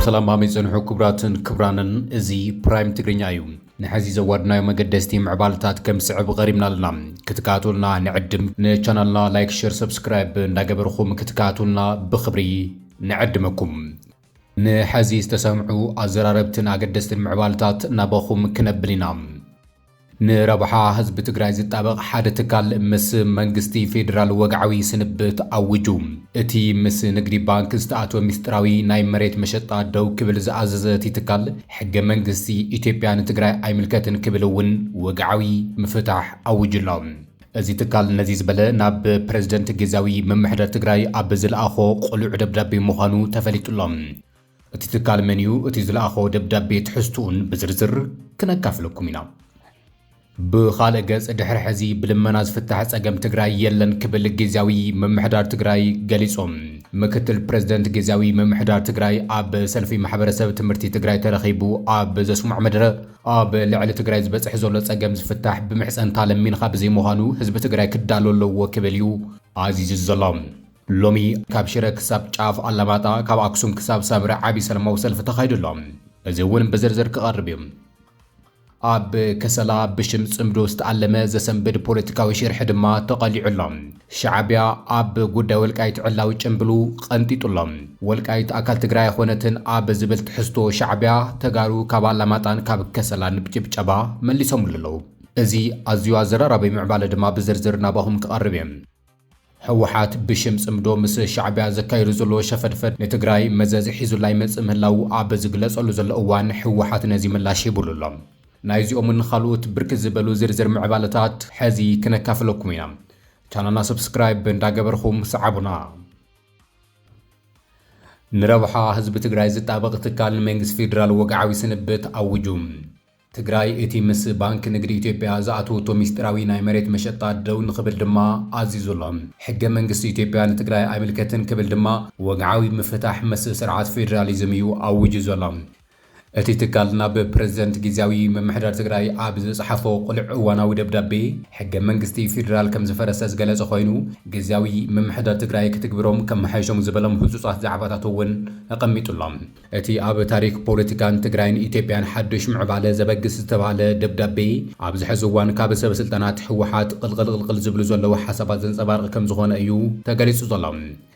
ሰላም ማመይ ጽንሑ ክብራንን እዚ ፕራይም ትግርኛ እዩ ንሕዚ ዘዋድናዮ መገደስቲ ምዕባልታት ከም ስዕብ ቀሪብና ኣለና ክትከታተሉና ንዕድም ንቻናልና ላይክ ሼር ሰብስክራይብ እንዳገበርኩም ክትከታተሉና ብኽብሪ ንዕድመኩም ንሕዚ ዝተሰምዑ ኣዘራረብትን ኣገደስትን ምዕባልታት እናበኹም ክነብል ኢና ንረብሓ ህዝቢ ትግራይ ዝጣበቕ ሓደ ትካል ምስ መንግስቲ ፌደራል ወግዓዊ ስንብት ኣውጁ እቲ ምስ ንግዲ ባንክ ዝተኣተወ ሚስጥራዊ ናይ መሬት መሸጣ ደው ክብል ዝኣዘዘ እቲ ትካል ሕገ መንግስቲ ኢትዮጵያ ንትግራይ ኣይምልከትን ክብል እውን ወግዓዊ ምፍታሕ ኣውጁ ኣሎ እዚ ትካል ነዚ ዝበለ ናብ ፕሬዝደንት ጊዜያዊ መምሕደር ትግራይ ኣብ ዝለኣኾ ቁሉዕ ደብዳቤ ምዃኑ ተፈሊጡሎም እቲ ትካል መን እዩ እቲ ዝለኣኾ ደብዳቤ ትሕዝቱኡን ብዝርዝር ክነካፍለኩም ኢና ብኻልእ ገጽ ድሕሪ ሕዚ ብልመና ዝፍታሕ ጸገም ትግራይ የለን ክብል ጊዜያዊ መምሕዳር ትግራይ ገሊጾም ምክትል ፕሬዝደንት ጊዜያዊ መምሕዳር ትግራይ ኣብ ሰልፊ ማሕበረሰብ ትምህርቲ ትግራይ ተረኺቡ ኣብ ዘስማዕ መደረ ኣብ ልዕሊ ትግራይ ዝበጽሕ ዘሎ ጸገም ዝፍታሕ ብምሕፀንታ ለሚንኻ ብዘይምዃኑ ህዝቢ ትግራይ ክዳሎ ኣለዎ ክብል እዩ ኣዚዙ ዘሎ ሎሚ ካብ ሽረ ክሳብ ጫፍ ኣላማጣ ካብ ኣክሱም ክሳብ ሳምረ ዓብዪ ሰላማዊ ሰልፊ ተኻይዱ ኣሎ እዚ እውን ብዝርዝር ክቐርብ እዩ ኣብ ከሰላ ብሽም ጽምዶ ዝተኣለመ ዘሰንብድ ፖለቲካዊ ሽርሒ ድማ ተቐሊዑሎም ሻዕብያ ኣብ ጉዳይ ወልቃይት ዕላዊ ጭምብሉ ቀንጢጡሎም ወልቃይት ኣካል ትግራይ ኣይኮነትን ኣብ ዝብል ትሕዝቶ ሻዕብያ ተጋሩ ካብ ኣላማጣን ካብ ከሰላ ንብጭብጨባ መሊሶም ኣለዉ እዚ ኣዝዩ ኣዘራራበይ ምዕባለ ድማ ብዝርዝር ናባኹም ክቐርብ እየ ሕወሓት ብሽም ጽምዶ ምስ ሻዕብያ ዘካይዱ ዘሎ ሸፈድፈድ ንትግራይ መዘዝ ሒዙላይ መጽእ ምህላው ኣብ ዝግለጸሉ ዘሎ እዋን ሕወሓት ነዚ ምላሽ ይብሉ ኣሎ ናይዚኦምን ካልኦት ብርክት ዝበሉ ዝርዝር ምዕባለታት ሕዚ ክነካፍለኩም ኢና ቻናልና ሰብስክራይብ እንዳገበርኩም ሰዓቡና ንረብሓ ህዝቢ ትግራይ ዝጣበቕ ትካል መንግስቲ ፌደራል ወግዓዊ ስንብት ኣውጁ ትግራይ እቲ ምስ ባንክ ንግዲ ኢትዮጵያ ዝኣተወቶ ሚስጥራዊ ናይ መሬት መሸጣ ደው ንኽብል ድማ ኣዚዙ ኣሎ ሕገ መንግስቲ ኢትዮጵያ ንትግራይ ኣይምልከትን ክብል ድማ ወግዓዊ ምፍታሕ ምስ ስርዓት ፌደራሊዝም እዩ ኣውጁ ዘሎ እቲ ትካል ናብ ፕሬዝደንት ጊዜያዊ መምሕዳር ትግራይ ኣብ ዝጽሓፎ ቁልዕ እዋናዊ ደብዳቤ ሕገ መንግስቲ ፌደራል ከም ዝፈረሰ ዝገለጸ ኮይኑ ጊዜያዊ መምሕዳር ትግራይ ክትግብሮም ከም መሓይሾም ዝበሎም ህጹጻት ዛዕባታት እውን ኣቐሚጡሎም እቲ ኣብ ታሪክ ፖለቲካን ትግራይን ኢትዮጵያን ሓድሽ ምዕባለ ዘበግስ ዝተባሃለ ደብዳቤ ኣብ ዝሕዚ እዋን ካብ ሰብ ስልጣናት ሕወሓት ቅልቅል ዝብሉ ዘለዉ ሓሳባት ዘንጸባርቕ ከም ዝኾነ እዩ ተገሊጹ ዘሎ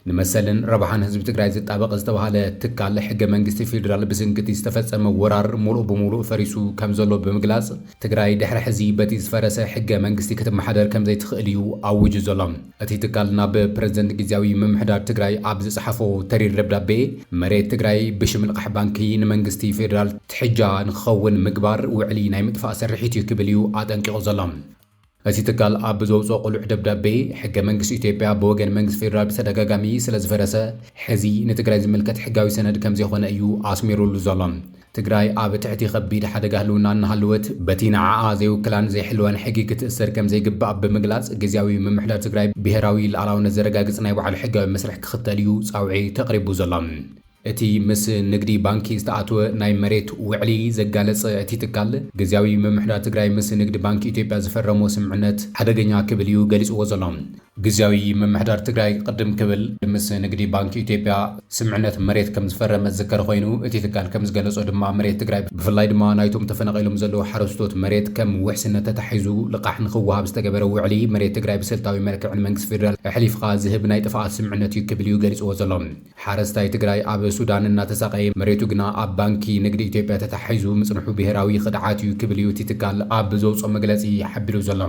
ንመሰልን ረብሓን ህዝቢ ትግራይ ዝጣበቕ ዝተባሃለ ትካል ሕገ መንግስቲ ፌደራል ብስንግቲ ዝተፈጸመ ወራር ሙሉእ ብምሉእ ፈሪሱ ከም ዘሎ ብምግላጽ ትግራይ ድሕሪ ሕዚ በቲ ዝፈረሰ ሕገ መንግስቲ ክትመሓደር ከም ዘይትኽእል እዩ ኣውጁ ዘሎ እቲ ትካል ናብ ፕሬዝደንት ጊዜያዊ መምሕዳር ትግራይ ኣብ ዝጽሓፎ ተሪር ደብዳቤ መሬት ትግራይ ብሽም ልቓሕ ባንኪ ንመንግስቲ ፌደራል ትሕጃ ንክኸውን ምግባር ውዕሊ ናይ ምጥፋእ ሰሪሒት እዩ ክብል እዩ ኣጠንቂቑ ዘሎ እቲ ትካል ኣብ ዘውፅኦ ቁሉዕ ደብዳቤ ሕገ መንግስቲ ኢትዮጵያ ብወገን መንግስቲ ፌደራል ብተደጋጋሚ ስለ ዝፈረሰ ሕዚ ንትግራይ ዝምልከት ሕጋዊ ሰነድ ከም ዘይኮነ እዩ ኣስሚሩሉ ዘሎ ትግራይ ኣብ ትሕቲ ከቢድ ሓደጋ ህልውና እናሃለወት በቲ ንዓኣ ዘይውክላን ዘይሕልዋን ሕጊ ክትእሰር ከም ዘይግባእ ብምግላጽ ጊዜያዊ መምሕዳር ትግራይ ብሄራዊ ልኣላውነት ዘረጋግጽ ናይ ባዕሉ ሕጋዊ መስርሕ ክኽተል እዩ ጻውዒ ተቕሪቡ ዘሎ እቲ ምስ ንግዲ ባንኪ ዝተኣተወ ናይ መሬት ውዕሊ ዘጋለጸ እቲ ትካል ጊዜያዊ መምሕዳር ትግራይ ምስ ንግዲ ባንኪ ኢትዮጵያ ዝፈረሞ ስምዕነት ሓደገኛ ክብል እዩ ገሊጽዎ ዘሎ ጊዜያዊ መምሕዳር ትግራይ ቅድም ክብል ምስ ንግዲ ባንኪ ኢትዮጵያ ስምዕነት መሬት ከም ዝፈረመ ዝዝከር ኮይኑ እቲ ትካል ከም ዝገለጾ ድማ መሬት ትግራይ ብፍላይ ድማ ናይቶም ተፈናቒሎም ዘለዉ ሓረስቶት መሬት ከም ውሕስነት ተታሒዙ ልቓሕ ንኽወሃብ ዝተገበረ ውዕሊ መሬት ትግራይ ብስልታዊ መልክዕ ንመንግስቲ ፌደራል ኣሕሊፍኻ ዝህብ ናይ ጥፍኣት ስምዕነት እዩ ክብል እዩ ገሊጽዎ ዘሎ ሓረስታይ ትግራይ ኣብ ሱዳን እናተሳቀየ መሬቱ ግና ኣብ ባንኪ ንግዲ ኢትዮጵያ ተታሒዙ ምጽንሑ ብሄራዊ ኽድዓት እዩ ክብል እዩ እቲ ትካል ኣብ ዘውፅኦ መግለጺ ሓቢሩ ዘሎ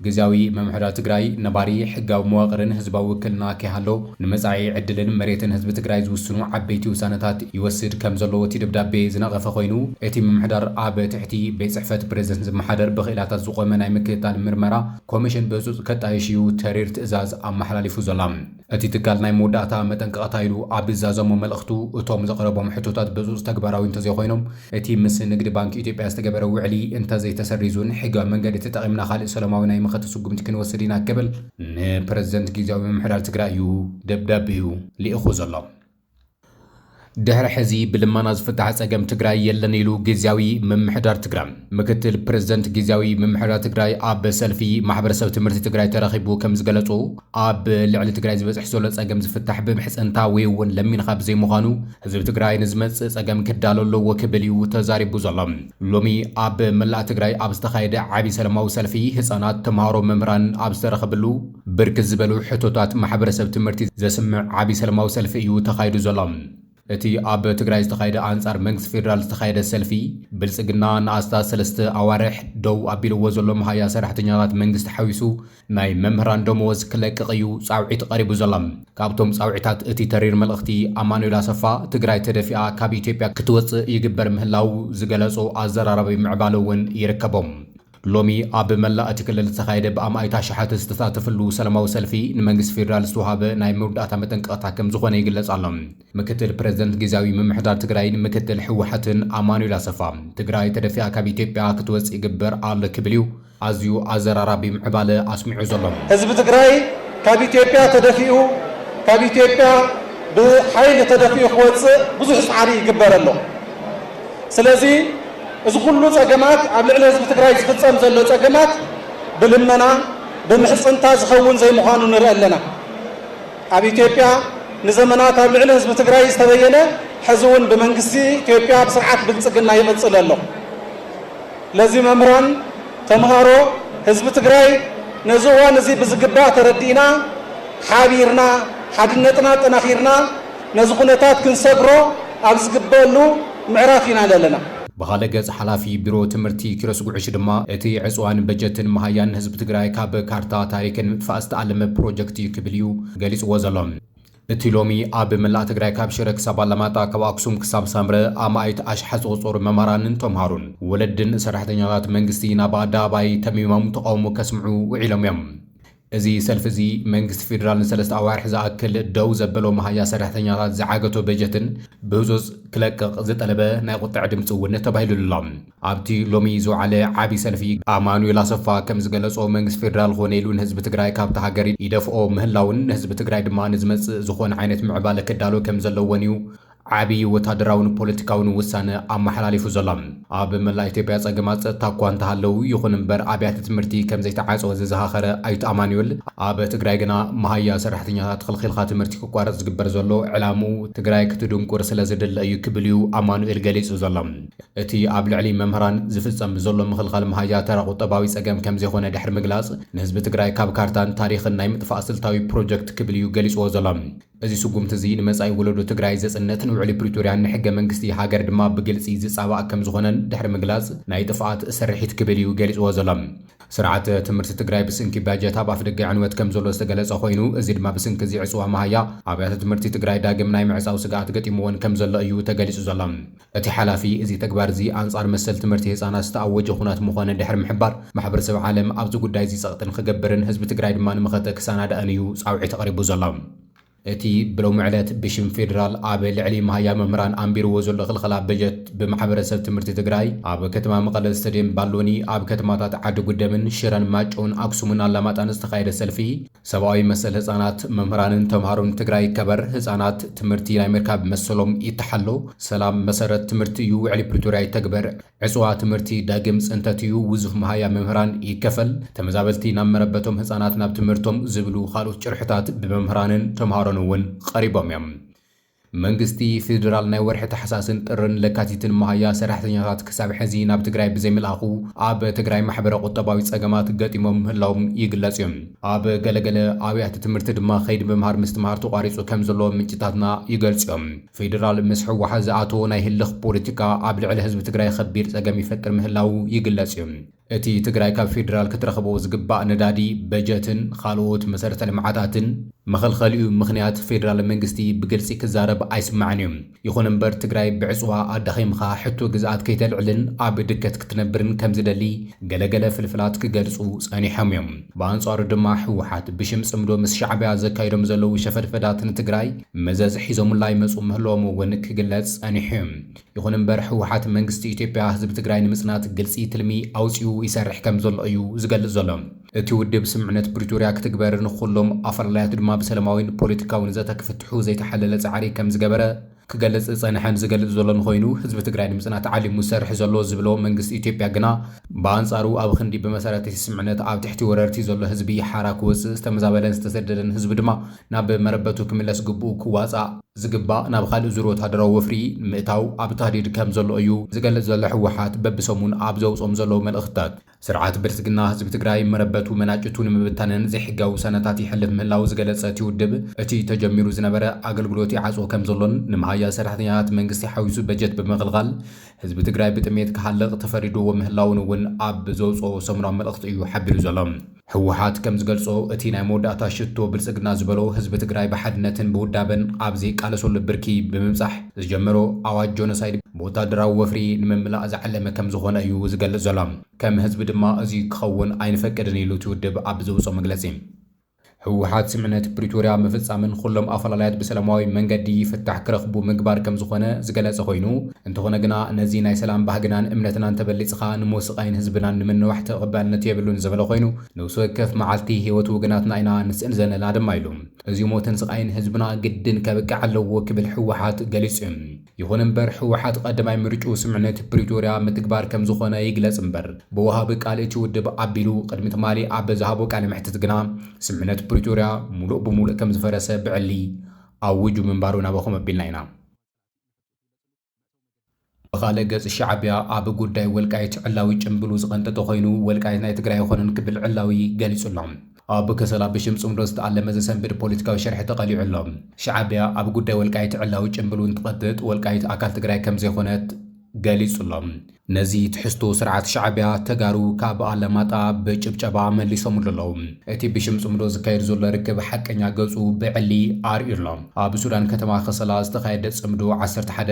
ጊዜያዊ መምሕዳር ትግራይ ነባሪ ሕጋዊ መዋቕርን ህዝባዊ ውክልና ከይሃሎ ንመጻኢ ዕድልን መሬትን ህዝቢ ትግራይ ዝውስኑ ዓበይቲ ውሳነታት ይወስድ ከም ዘለዎ እቲ ደብዳቤ ዝነቐፈ ኮይኑ እቲ መምሕዳር ኣብ ትሕቲ ቤት ጽሕፈት ፕሬዝደንት ዝመሓደር ብኽእላታት ዝቖመ ናይ ምክትታል ምርመራ ኮሚሽን ብህፁፅ ከጣይሽ እዩ ተሪር ትእዛዝ ኣመሓላሊፉ ዘሎ እቲ ትካል ናይ መወዳእታ መጠንቀቕታ ኢሉ ኣብ ዝዛዘሞ መልእኽቱ እቶም ዘቕረቦም ሕቶታት ብህፁፅ ተግባራዊ እንተዘይኮይኖም እቲ ምስ ንግዲ ባንኪ ኢትዮጵያ ዝተገበረ ውዕሊ እንተዘይተሰሪዙን ሕጋዊ መንገዲ ተጠቒምና ካልእ ሰላማዊ ናይ ምኽቲ ስጉምቲ ክንወስድ ኢና ክብል ንፕሬዝደንት ጊዜያዊ መምሕዳር ትግራይ እዩ ደብዳቤኡ ሊኢኹ ዘሎ ድሕሪ ሕዚ ብልመና ዝፍታሕ ጸገም ትግራይ የለን ኢሉ ጊዜያዊ ምምሕዳር ትግራይ ምክትል ፕሬዝደንት ጊዜያዊ ምምሕዳር ትግራይ ኣብ ሰልፊ ማሕበረሰብ ትምህርቲ ትግራይ ተረኺቡ ከም ዝገለጹ ኣብ ልዕሊ ትግራይ ዝበጽሕ ዘሎ ጸገም ዝፍታሕ ብምሕጽንታ ወይ እውን ለሚንኻ ብዘይምዃኑ ህዝቢ ትግራይ ንዝመጽእ ጸገም ክዳሎ ኣለዎ ክብል እዩ ተዛሪቡ ዘሎ ሎሚ ኣብ መላእ ትግራይ ኣብ ዝተኻየደ ዓብዪ ሰላማዊ ሰልፊ ህፃናት ተምሃሮ መምህራን ኣብ ዝተረኸብሉ ብርክት ዝበሉ ሕቶታት ማሕበረሰብ ትምህርቲ ዘስምዕ ዓብዪ ሰላማዊ ሰልፊ እዩ ተኻይዱ ዘሎ እቲ ኣብ ትግራይ ዝተኻየደ ኣንጻር መንግስቲ ፌደራል ዝተኻየደ ሰልፊ ብልጽግና ንኣስታት 3 ኣዋርሕ ደው ኣቢልዎ ዘሎ መሃያ ሰራሕተኛታት መንግስቲ ሓዊሱ ናይ መምህራን ደመወዝ ክለቅቕ እዩ ጻውዒት ቀሪቡ ዘሎ ካብቶም ጻውዒታት እቲ ተሪር መልእኽቲ ኣማኑኤል ኣሰፋ ትግራይ ተደፊኣ ካብ ኢትዮጵያ ክትወፅእ ይግበር ምህላው ዝገለጹ ኣዘራራቢ ምዕባለ እውን ይርከቦም ሎሚ ኣብ መላእ እቲ ክልል ዝተኻየደ ብኣማይታ ሸሓት ዝተሳተፈሉ ሰላማዊ ሰልፊ ንመንግስቲ ፌደራል ዝተዋሃበ ናይ መውዳእታ መጠንቀቕታ ከም ዝኾነ ይግለጽ ኣሎ ምክትል ፕሬዝደንት ጊዜያዊ ምምሕዳር ትግራይን ምክትል ሕወሓትን ኣማኑኤል ኣሰፋ ትግራይ ተደፊኣ ካብ ኢትዮጵያ ክትወፅእ ይግበር ኣሎ ክብል እዩ ኣዝዩ ኣዘራራቢ ምዕባለ ኣስሚዑ ዘሎ ህዝቢ ትግራይ ካብ ኢትዮጵያ ተደፊኡ ካብ ኢትዮጵያ ብሓይሊ ተደፊኡ ክወፅእ ብዙሕ ፃዕሪ ይግበር ኣሎ ስለዚ እዚ ኩሉ ጸገማት ኣብ ልዕሊ ህዝቢ ትግራይ ዝፍጸም ዘሎ ጸገማት ብልመና ብምሕጽንታ ዝኸውን ዘይምዃኑ ንርኢ ኣለና ኣብ ኢትዮጵያ ንዘመናት ኣብ ልዕሊ ህዝቢ ትግራይ ዝተበየነ ሕዚ እውን ብመንግስቲ ኢትዮጵያ ብስርዓት ብልጽግና ይቕጽል ኣሎ ለዚ መምህራን ተምሃሮ ህዝቢ ትግራይ ነዚ እዋን እዚ ብዝግባእ ተረዲእና ሓቢርና ሓድነትና ጠናኺርና ነዚ ኩነታት ክንሰግሮ ኣብ ዝግበአሉ ምዕራፍ ኢና ኣለና ብኻልእ ገጽ ሓላፊ ቢሮ ትምህርቲ ኪሮስ ጉዕሽ ድማ እቲ ዕፅዋን በጀትን መሃያን ህዝቢ ትግራይ ካብ ካርታ ታሪክን ምጥፋእ ዝተኣለመ ፕሮጀክት እዩ ክብል እዩ ገሊጽዎ ዘሎ እቲ ሎሚ ኣብ መላእ ትግራይ ካብ ሽረ ክሳብ ኣላማጣ ካብ ኣክሱም ክሳብ ሳምረ ኣማይት ኣሽሓት ዝቑፀሩ መምህራንን ተምሃሩን ወለድን ሰራሕተኛታት መንግስቲ ናብ ኣደባባይ ተሚሞም ተቃውሞ ከስምዑ ውዒሎም እዮም እዚ ሰልፊ እዚ መንግስቲ ፌደራል ንሰለስተ ኣዋርሕ ዝኣክል ደው ዘበሎ መሃያ ሰራሕተኛታት ዝዓገቶ በጀትን ብህፁፅ ክለቅቕ ዝጠለበ ናይ ቁጥዕ ድምፂ እውን ተባሂሉሉ ኣሎ ኣብቲ ሎሚ ዝወዓለ ዓብዪ ሰልፊ ኣማኑኤል ኣሰፋ ከም ዝገለጾ መንግስቲ ፌደራል ኮነ ኢሉ ንህዝቢ ትግራይ ካብቲ ሃገር ይደፍኦ ምህላውን ንህዝቢ ትግራይ ድማ ንዝመጽእ ዝኾነ ዓይነት ምዕባለ ክዳሎ ከም ዘለዎን እዩ ዓብዪ ወታደራውን ፖለቲካውን ውሳነ ኣመሓላሊፉ ዘሎ ኣብ መላእ ኢትዮጵያ ጸገማት ጸጥታ እኳ እንተሃለዉ ይኹን እምበር ኣብያተ ትምህርቲ ከም ዘይተዓጽወ ዝዘኻኸረ ኣይቱ ኣማኑኤል ኣብ ትግራይ ግና መሃያ ሰራሕተኛታት ክልኺልካ ትምህርቲ ክቋረጽ ዝግበር ዘሎ ዕላምኡ ትግራይ ክትድንቁር ስለ ዝደለ እዩ ክብል እዩ ኣማኑኤል ገሊጹ ዘሎ እቲ ኣብ ልዕሊ መምህራን ዝፍጸም ዘሎ ምኽልኻል መሃያ ተራ ቁጠባዊ ጸገም ከም ዘይኮነ ድሕሪ ምግላጽ ንህዝቢ ትግራይ ካብ ካርታን ታሪኽን ናይ ምጥፋእ ስልታዊ ፕሮጀክት ክብል እዩ ገሊጽዎ ዘሎ እዚ ስጉምቲ እዚ ንመጻኢ ወለዶ ትግራይ ዘጽነት ንውዕሊ ፕሪቶርያ ንሕገ መንግስቲ ሃገር ድማ ብግልፂ ዝጻባእ ከም ዝኾነን ድሕሪ ምግላጽ ናይ ጥፍኣት ስርሒት ክብል እዩ ገሊጽዎ ዘሎ ስርዓተ ትምህርቲ ትግራይ ብስንኪ ባጀት ኣብ ኣፍደገ ዕንወት ከም ዘሎ ዝተገለጸ ኮይኑ እዚ ድማ ብስንኪ እዚ ዕፅዋ መሃያ ኣብያተ ትምህርቲ ትግራይ ዳግም ናይ ምዕጻው ስጋኣት ገጢምዎን ከም ዘሎ እዩ ተገሊጹ ዘሎ እቲ ሓላፊ እዚ ተግባር እዚ ኣንጻር መሰል ትምህርቲ ህፃናት ዝተኣወጀ ኩናት ምኾነ ድሕሪ ምሕባር ማሕበረሰብ ዓለም ኣብዚ ጉዳይ እዚ ጸቕጥን ክገብርን ህዝቢ ትግራይ ድማ ንመኸተ ክሳናድአን እዩ ጻውዒት ኣቕሪቡ ዘሎ እቲ ብሎም ዕለት ብሽም ፌደራል ኣብ ልዕሊ መሃያ መምህራን ኣንቢርዎ ዘሎ ክልኸላ በጀት ብማሕበረሰብ ትምህርቲ ትግራይ ኣብ ከተማ መቐለ ስታድየም ባሎኒ ኣብ ከተማታት ዓዲ ጉደምን ሽረን ማጮን ኣክሱምን ኣላማጣን ዝተኻየደ ሰልፊ ሰብኣዊ መሰል ህፃናት መምህራንን ተምሃሮን ትግራይ ከበር ህፃናት ትምህርቲ ናይ ምርካብ መሰሎም ይተሓሎ ሰላም መሰረት ትምህርቲ እዩ ውዕሊ ፕሪቶርያ ይተግበር ዕፅዋ ትምህርቲ ዳግም ጽንተት እዩ ውዙፍ መሃያ መምህራን ይከፈል ተመዛበልቲ ናብ መረበቶም ህፃናት ናብ ትምህርቶም ዝብሉ ካልኦት ጭርሕታት ብመምህራንን ተምሃሮ እውን ቀሪቦም እዮም መንግስቲ ፌደራል ናይ ወርሒ ተሓሳስን ጥርን ለካቲትን መሃያ ሰራሕተኛታት ክሳብ ሕዚ ናብ ትግራይ ብዘይምልኣኹ ኣብ ትግራይ ማሕበረ ቁጠባዊ ጸገማት ገጢሞም ምህላዎም ይግለጽ እዮም ኣብ ገለገለ ኣብያተ ትምህርቲ ድማ ከይዲ ምምሃር ምስትምሃር ተቋሪጹ ከም ዘሎ ምንጭታትና ይገልጹ እዮም ፌደራል ምስ ሕወሓት ዝኣተዎ ናይ ህልኽ ፖለቲካ ኣብ ልዕሊ ህዝቢ ትግራይ ከቢድ ጸገም ይፈጥር ምህላው ይግለጽ እዮም እቲ ትግራይ ካብ ፌደራል ክትረኽቦ ዝግባእ ነዳዲ በጀትን ካልኦት መሰረተ ልምዓታትን መኸልኸሊኡ ምኽንያት ፌደራል መንግስቲ ብግልፂ ክዛረብ ኣይስማዕን እዮም ይኹን እምበር ትግራይ ብዕፅዋ ኣዳኺምካ ሕቶ ግዝኣት ከይተልዕልን ኣብ ድከት ክትነብርን ከም ዝደሊ ገለገለ ፍልፍላት ክገልጹ ጸኒሖም እዮም ብኣንጻሩ ድማ ሕወሓት ብሽም ጽምዶ ምስ ሻዕብያ ዘካይዶም ዘለዉ ሸፈድፈዳት ንትግራይ መዘዝ ሒዞሙላ ይመፁ ምህለዎም እውን ክግለጽ ጸኒሑ እዮም ይኹን እምበር ሕወሓት መንግስቲ ኢትዮጵያ ህዝቢ ትግራይ ንምጽናት ግልፂ ትልሚ ኣውፂኡ ይሰርሕ ከም ዘሎ እዩ ዝገልጽ ዘሎ እቲ ውድብ ስምዕነት ፕሪቶርያ ክትግበርን ኩሎም ኣፈላላያት ድማ ብሰላማዊን ፖለቲካውን ዘተ ክፍትሑ ዘይተሓለለ ጻዕሪ ከም ዝገበረ ክገልጽ ጸንሐን ዝገልጽ ዘሎን ኮይኑ ህዝቢ ትግራይ ንምጽናት ዓሊሙ ዝሰርሕ ዘሎ ዝብሎ መንግስቲ ኢትዮጵያ ግና በአንጻሩ ኣብ ክንዲ ብመሰረተ ስምዕነት ኣብ ትሕቲ ወረርቲ ዘሎ ህዝቢ ሓራ ክወፅእ ዝተመዛበለን ዝተሰደደን ህዝቢ ድማ ናብ መረበቱ ክምለስ ግቡእ ክዋጻእ ዝግባእ ናብ ካልእ ዙር ወታደራዊ ወፍሪ ምእታው ኣብ ተህዲድ ከም ዘሎ እዩ ዝገልጽ ዘሎ ሕወሓት በብሰሙን ኣብ ዘውጾም ዘለዉ መልእኽትታት ስርዓት ብልጽግና ህዝቢ ትግራይ መረበቱ መናጭቱ ንምብታንን ዘይሕጋዊ ሰነታት ይሕልፍ ምህላው ዝገለጸ ትውድብ እቲ ተጀሚሩ ዝነበረ ኣገልግሎት ይዓጽኦ ከም ዘሎን ንምሃያ ሰራሕተኛታት መንግስቲ ሓዊሱ በጀት ብምቕልቓል ህዝቢ ትግራይ ብጥሜት ክሃልቕ ተፈሪድዎ ምህላውን እውን ኣብ ዘውጾ ሰሙናዊ መልእኽቲ እዩ ሓቢሩ ዘሎ ሕወሓት ከም ዝገልጾ እቲ ናይ መወዳእታ ሽቶ ብልጽግና ዝበሎ ህዝቢ ትግራይ ብሓድነትን ብውዳበን ኣብ ዘይቃለሰሉ ብርኪ ብምምጻሕ ዝጀመሮ ኣዋጅ ጆኖሳይድ ብወታደራዊ ወፍሪ ንምምላእ ዝዓለመ ከም ዝኾነ እዩ ዝገልጽ ዘሎ ከም ህዝቢ ድማ እዚ ክኸውን ኣይንፈቅድን ኢሉ ትውድብ ኣብ ዘውጾ መግለጺ ሕወሓት ስምዕነት ፕሪቶርያ ምፍጻምን ኩሎም ኣፈላላያት ብሰላማዊ መንገዲ ይፍታሕ ክረኽቡ ምግባር ከም ዝኾነ ዝገለጸ ኮይኑ እንተኾነ ግና ነዚ ናይ ሰላም ባህግናን እምነትናን ተበሊጽኻ ንሞስቃይን ህዝብናን ንምንዋሕ ተቐባልነት የብሉን ዝበለ ኮይኑ ንውስ ወከፍ መዓልቲ ህይወት ውግናትና ኢና ንስእን ዘለና ድማ ኢሉ እዚ ሞትን ስቃይን ህዝብና ግድን ከብቅዕ ኣለዎ ክብል ሕወሓት ገሊጹ ይኹን እምበር ሕወሓት ቀዳማይ ምርጩ ስምዕነት ፕሪቶርያ ምትግባር ከም ዝኾነ ይግለጽ እምበር ብወሃቢ ቃል እቲ ውድብ ኣቢሉ ቅድሚ ትማሊ ኣብ ዝሃቦ ቃል ምሕትት ግና ስምዕነት ፕሪቶርያ ሙሉእ ብሙሉእ ከም ዝፈረሰ ብዕሊ ኣውጁ ምንባሩ ናበኹም ኣቢልና ኢና በኻልእ ገጽ ሻዕብያ ኣብ ጉዳይ ወልቃይት ዕላዊ ጭምብሉ ዝቐንጠጠ ኮይኑ ወልቃይት ናይ ትግራይ ይኹንን ክብል ዕላዊ ገሊጹሎም ኣብ ከሰላ ብሽም ጽምዶ ዝተኣለመ ዘሰንብድ ፖለቲካዊ ሸርሒ ተቐሊዑሎም ሻዕብያ ኣብ ጉዳይ ወልቃይት ዕላዊ ጭምብሉ እንትቐጥጥ ወልቃይት ኣካል ትግራይ ከም ዘይኮነት ገሊጹሎም ነዚ ትሕዝቶ ስርዓት ሻዕብያ ተጋሩ ካብ ኣለማጣ ብጭብጨባ መሊሶምሉ ኣለዉ እቲ ብሽም ጽምዶ ዝካየድ ዘሎ ርክብ ሓቀኛ ገጹ ብዕሊ ኣርኢሎም ኣብ ሱዳን ከተማ ከሰላ ዝተኻየደ ጽምዶ 11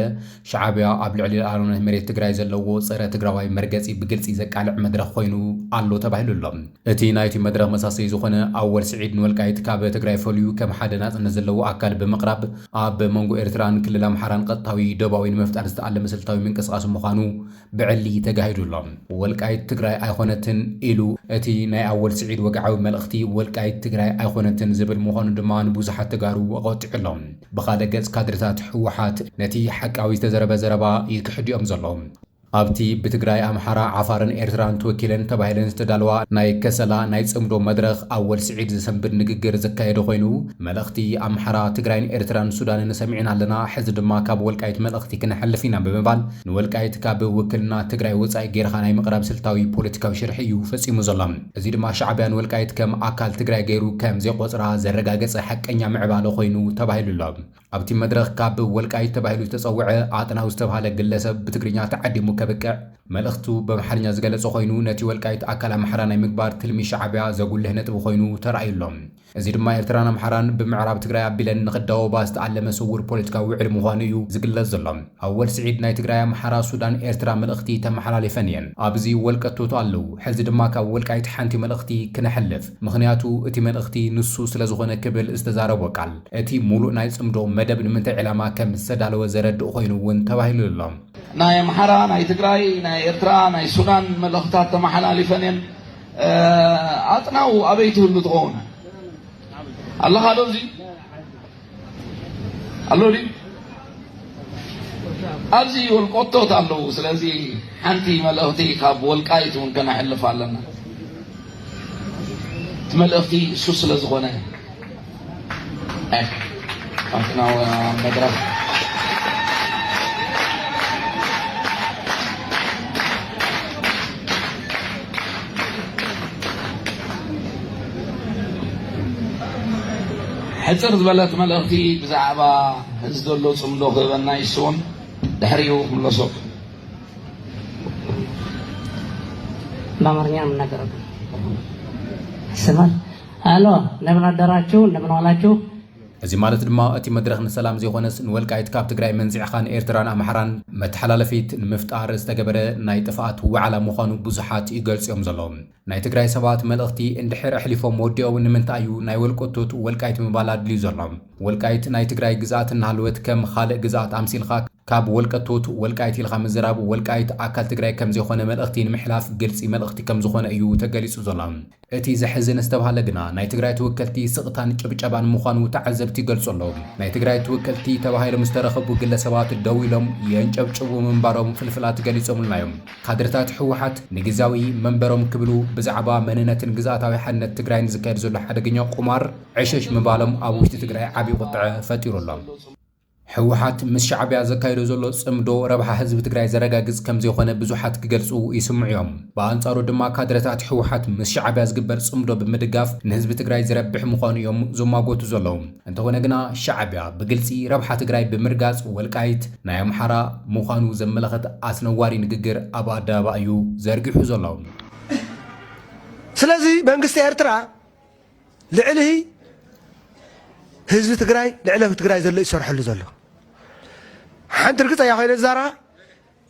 ሻዕብያ ኣብ ልዕሊ ሉዓላውነት መሬት ትግራይ ዘለዎ ፀረ ትግራዋይ መርገጺ ብግልጺ ዘቃልዕ መድረኽ ኮይኑ ኣሎ ተባሂሉሎም እቲ ናይቲ መድረኽ መሳሰይ ዝኾነ ኣወል ስዒድ ንወልቃይት ካብ ትግራይ ፈልዩ ከም ሓደ ናጽነት ዘለዎ ኣካል ብምቕራብ ኣብ መንጎ ኤርትራን ክልል ኣምሓራን ቀጥታዊ ደባዊ ንምፍጣር ዝተኣለመ ስልታዊ ምንቅስቓስ ምዃኑ ብዕሊ ተጋሂዱሎም ወልቃይት ትግራይ ኣይኮነትን ኢሉ እቲ ናይ ኣወል ስዒድ ወግዓዊ መልእኽቲ ወልቃይት ትግራይ ኣይኮነትን ዝብል ምዃኑ ድማ ንብዙሓት ተጋሩ ኣቐጢዑሎም ብኻልእ ገጽ ካድርታት ሕወሓት ነቲ ሓቃዊ ዝተዘረበ ዘረባ ይክሕድኦም ዘለዎም ኣብቲ ብትግራይ ኣምሓራ ዓፋርን ኤርትራን ተወኪለን ተባሂለን ዝተዳለዋ ናይ ከሰላ ናይ ጽምዶ መድረኽ ኣወል ስዒድ ዝሰንብድ ንግግር ዘካየደ ኮይኑ መልእኽቲ ኣምሓራ ትግራይን ኤርትራን ሱዳንን ሰሚዕና ኣለና ሕዚ ድማ ካብ ወልቃይት መልእኽቲ ክንሕልፍ ኢና ብምባል ንወልቃይት ካብ ውክልና ትግራይ ወጻኢ ጌርኻ ናይ ምቕራብ ስልታዊ ፖለቲካዊ ሽርሒ እዩ ፈጺሙ ዘሎ እዚ ድማ ሻዕብያን ወልቃይት ከም ኣካል ትግራይ ገይሩ ከም ዘይቆጽራ ዘረጋገጸ ሓቀኛ ምዕባለ ኮይኑ ተባሂሉሎ ኣብቲ መድረኽ ካብ ወልቃይት ተባሂሉ ዝተጸውዐ ኣጥናው ዝተባሃለ ግለሰብ ብትግርኛ ተዓዲሙ ከብቅዕ መልእኽቱ በምሓርኛ ዝገለጸ ኮይኑ ነቲ ወልቃይት ኣካል ኣምሓራ ናይ ምግባር ትልሚ ሻዕብያ ዘጉልህ ነጥቢ ኮይኑ ተራእዩሎም እዚ ድማ ኤርትራን ኣምሓራን ብምዕራብ ትግራይ ኣቢለን ንኽዳወባ ዝተኣለመ ስውር ፖለቲካዊ ውዕል ምዃኑ እዩ ዝግለጽ ዘሎ ኣወል ስዒድ ናይ ትግራይ ኣምሓራ ሱዳን ኤርትራ መልእኽቲ ተመሓላሊፈን እየን ኣብዚ ወልቀቶቱ ኣለዉ ሕዚ ድማ ካብ ወልቃይት ሓንቲ መልእኽቲ ክነሕልፍ ምክንያቱ እቲ መልእኽቲ ንሱ ስለ ዝኾነ ክብል ዝተዛረቦ ቃል እቲ ሙሉእ ናይ ጽምዶ መደብ ንምንታይ ዕላማ ከም ዝተዳለወ ዘረድእ ኮይኑ እውን ተባሂሉ ኣሎ ናይ ኣምሓራ ናይ ትግራይ ናይ ኤርትራ ናይ ሱዳን መልእኽትታት ተመሓላሊፈን እየን ኣጥናው ኣበይ ትህሉ ትኸውን ኣለኻ ዶ እዚ ኣሎ ዲ ኣብዚ ወልቆቶት ኣለዉ ስለዚ ሓንቲ መልእኽቲ ካብ ወልቃይት እውን ከነሕልፍ ኣለና እቲ መልእኽቲ እሱ ስለ ዝኾነ ኣጥናው መድረኽ حصر زبلت ملأختي بزعبا هزدلو صمدو غبنا يسون دحريو ملصو በአማርኛ የምናገረው ሰማል አሎ ለምን አደራችሁ ለምን ዋላችሁ እዚ ማለት ድማ እቲ መድረኽ ንሰላም ዘይኾነስ ንወልቃይት ካብ ትግራይ መንዚዕኻን ኤርትራን ኣምሓራን መተሓላለፊት ንምፍጣር ዝተገበረ ናይ ጥፋኣት ዋዕላ ምዃኑ ብዙሓት ይገልጽዮም ዘለዎም ናይ ትግራይ ሰባት መልእኽቲ እንድሕር ኣሕሊፎም ወዲኦም ንምንታይ እዩ ናይ ወልቆቶት ወልቃይት ምባል ኣድልዩ ዘሎም ወልቃይት ናይ ትግራይ ግዛኣት እናሃለወት ከም ካልእ ግዛኣት ኣምሲልኻ ካብ ወልቀቶት ወልቃይት ኢልኻ ምዝራብ ወልቃይት ኣካል ትግራይ ከም ዝኾነ መልእኽቲ ንምሕላፍ ግልፂ መልእኽቲ ከም ዝኾነ እዩ ተገሊጹ ዘሎ እቲ ዘሕዝን ዝተባሃለ ግና ናይ ትግራይ ተወከልቲ ስቕታን ጭብጨባን ምዃኑ ተዓዘብቲ ይገልጹ ኣለዉ ናይ ትግራይ ተወከልቲ ተባሂሎም ዝተረኸቡ ግለሰባት ደው ኢሎም የንጨብጭቡ ምንባሮም ፍልፍላት ገሊጾምልና እዮም ካድርታት ሕወሓት ንግዛዊ መንበሮም ክብሉ ብዛዕባ መንነትን ግዛኣታዊ ሓድነት ትግራይን ዝካየድ ዘሎ ሓደገኛ ቁማር ዕሸሽ ምባሎም ኣብ ውሽጢ ትግራይ ዓብዪ ቁጥዐ ፈጢሩሎም ሕወሓት ምስ ሻዕብያ ዘካይዶ ዘሎ ጽምዶ ረብሓ ህዝቢ ትግራይ ዘረጋግጽ ከም ዘይኾነ ብዙሓት ክገልጹ ይስምዑ እዮም ብኣንጻሩ ድማ ካድረታት ሕወሓት ምስ ሻዕብያ ዝግበር ጽምዶ ብምድጋፍ ንህዝቢ ትግራይ ዝረብሕ ምዃኑ እዮም ዘማጎቱ ዘለዉ እንተኾነ ግና ሻዕብያ ብግልፂ ረብሓ ትግራይ ብምርጋጽ ወልቃይት ናይ ኣምሓራ ምዃኑ ዘመለኸት ኣስነዋሪ ንግግር ኣብ ኣደባባይ እዩ ዘርጊሑ ዘሎ ስለዚ መንግስቲ ኤርትራ ልዕሊ ህዝቢ ትግራይ ልዕሊ ትግራይ ዘሎ ይሰርሐሉ ዘሎ ሓንቲ ርግፀ ያ ኮይነ ዛራ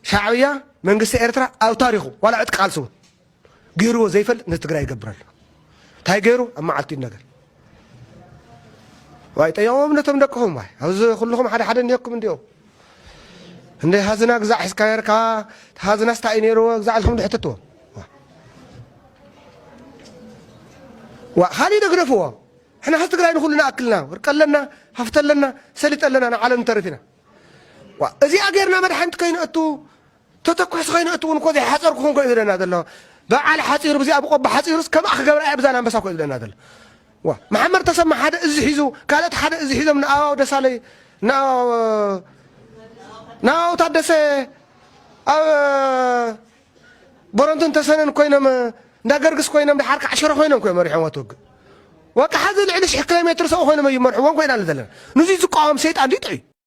ሻዕብያ መንግስቲ ኤርትራ ኣብ ታሪኹ ዋላ ዕጥቂ ቃልሱ ገይርዎ ዘይፈልጥ ንትግራይ ይገብረሉ እንታይ ገይሩ ኣብ መዓልቲ ነገር ዋይ ጠያዎም ነቶም ደቅኹም ዋይ ኣብዚ ኩልኹም ሓደ ሓደ እኒአኩም እንዲኦም እንደ ሃዝና ግዛዕ ሒዝካ ነርካ ሃዝና ስታይ ነይሩ ግዛዕ ኢልኩም ድሕተትዎ ካሊእ ደግረፍዎ احنا هاس تقرأي نقولنا أكلنا وركلنا هفتلنا سليتلنا أنا على نترفينا وإذا أجرنا مرحنت كين أتو تتكوس كين أتو ونقول حصر كون كين لنا هذا الله بعد حصير بزي أبو قب حصير كم أخ جبر أي بزانا بس أقول لنا هذا محمد تسمع حدا إزحيزو قالت حدا إزحيزو من أو دسالي ناو تدس أو برانتون تسنن كينام ناقرقس كينام بحركة 10 كينام كينام مريحان واتوق وكحد العلش كيلومتر سو خوينا ما يمرحوان كوين على ذلك نزيد قام سيت عندي تعي